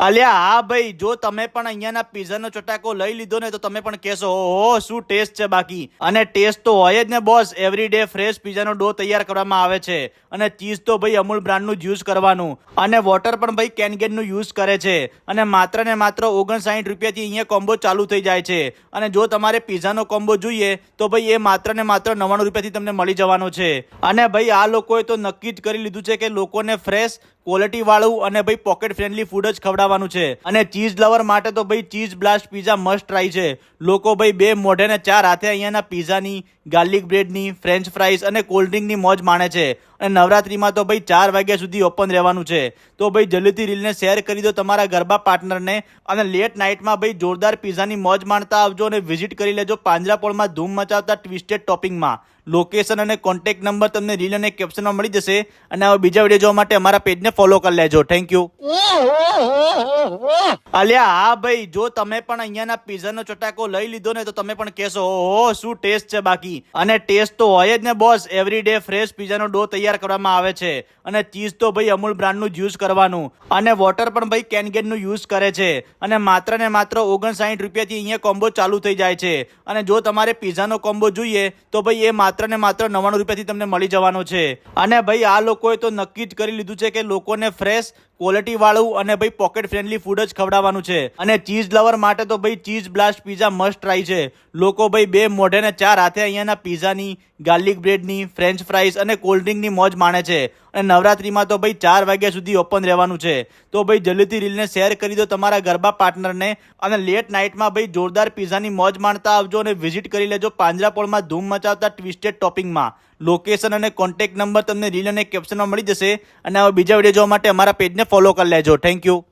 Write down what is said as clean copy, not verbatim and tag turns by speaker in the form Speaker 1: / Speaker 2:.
Speaker 1: અલ્યા હા ભાઈ, જો તમે પણ અહીંયાના પીઝાનો ચટાકો લઈ લીધો ને તો તમે પણ કહેશો ઓહો શું ટેસ્ટ છે બાકી. અને ટેસ્ટ તો હોય જ ને બોસ. એવરી ડે ફ્રેશ પીઝાનો ડો તૈયાર કરવામાં આવે છે. અને ચીઝ તો ભાઈ અમૂલ બ્રાન્ડનું જ યુઝ કરવાનું. અને વોટર પણ ભાઈ કેનગેનનું યુઝ કરે છે. અને માત્ર ને માત્ર 59 રૂપિયાથી અહીંયા કોમ્બો ચાલુ થઈ જાય છે. અને જો તમારે પીઝાનો કોમ્બો જોઈએ તો ભાઈ એ માત્ર ને માત્ર 99 રૂપિયાથી તમને મળી જવાનો છે. અને ભાઈ આ લોકોએ તો નક્કી જ કરી લીધું છે કે લોકોને ફ્રેશ ક્વોલિટી વાળું અને ભાઈ પોકેટ ફ્રેન્ડલી ફૂડ જ ખવડાવવાનું છે. અને ચીઝ લવર માટે તો ભાઈ cheese blast pizza must try છે. લોકો ભાઈ 2 મોઢે ને 4 હાથે અહીંયાના પીઝાની, ગાર્લિક બ્રેડની, ફ્રેન્ચ ફ્રાઈઝ અને કોલ્ડ ડ્રિંકની મોજ માણે છે. અને નવરાત્રીમાં તો ભાઈ 4 વાગ્યા સુધી ઓપન રહેવાનું છે. તો ભાઈ જલ્દીથી રીલને શેર કરી દો તમારા ગરબા પાર્ટનરને. અને લેટ નાઇટમાં ભાઈ જોરદાર પીઝાની મોજ માણતા આવજો અને વિઝિટ કરી લેજો પાંજરાપોળમાં ધૂમ મચાવતા ટ્વિસ્ટેડ ટોપિંગમાં. લોકેશન અને કોન્ટેક્ટ નંબર તમને રીલ અને કેપ્શનમાં મળી જશે. અને હવે બીજા વિડીયો જોવા માટે અમારા પેજને ફોલો કરી લેજો. Thank you. અલ્યા હા ભાઈ, જો તમે પણ અહીંયાના પીઝાનો ચટાકો લઈ લીધો ને તો તમે પણ કહેશો ઓહો શું ટેસ્ટ છે બાકી. અને ટેસ્ટ તો હોય જ ને બોસ. એવરી ડે ફ્રેશ પીઝાનો ડો તૈયાર કરવામાં આવે છે. અને ચીઝ તો ભાઈ અમૂલ બ્રાન્ડનું જ યુઝ કરવાનું. અને વોટર પણ ભાઈ કેનગેનનું યુઝ કરે છે. અને માત્ર ને માત્ર 59 રૂપિયાથી અહીંયા કોમ્બો ચાલુ થઈ જાય છે. અને જો તમારે પીઝાનો કોમ્બો જોઈએ તો ભાઈ એ માત્ર ને માત્ર 99 રૂપિયાથી તમને મળી જવાનો છે. અને ભાઈ આ લોકોએ તો નક્કી જ કરી લીધું છે કે લોકોને ફ્રેશ ક્વોલિટી વાળું અને ભાઈ પોકેટ ફ્રેન્ડલી ફૂડ જ ખવડાવવાનું છે. અને ચીઝ લવર માટે તો ભાઈ cheese blast pizza must try છે. લોકો ભાઈ 2 મોઢે ને 4 હાથે અહીંયાના પીઝાની, ગાર્લિક બ્રેડની, ફ્રેન્ચ ફ્રાઈઝ અને કોલ્ડ ડ્રિંકની મોજ માણે છે. અને નવરાત્રીમાં તો ભાઈ 4 વાગ્યા સુધી ઓપન રહેવાનું છે. તો ભાઈ જલ્દીથી રીલને શેર કરી દો તમારા ગરબા પાર્ટનરને. અને લેટ નાઇટમાં ભાઈ જોરદાર પીઝાની મોજ માણતા આવજો અને વિઝિટ કરી લેજો પાંજરાપોળમાં ધૂમ મચાવતા ટ્વિસ્ટેડ ટોપિંગમાં. લોકેશન અને કોન્ટેક્ટ નંબર તમને રીલ અને કેપ્શનમાં મળી જશે. અને હવે બીજા વિડીયો જોવા માટે અમારા પેજને ફોલો કરી લેજો. Thank you.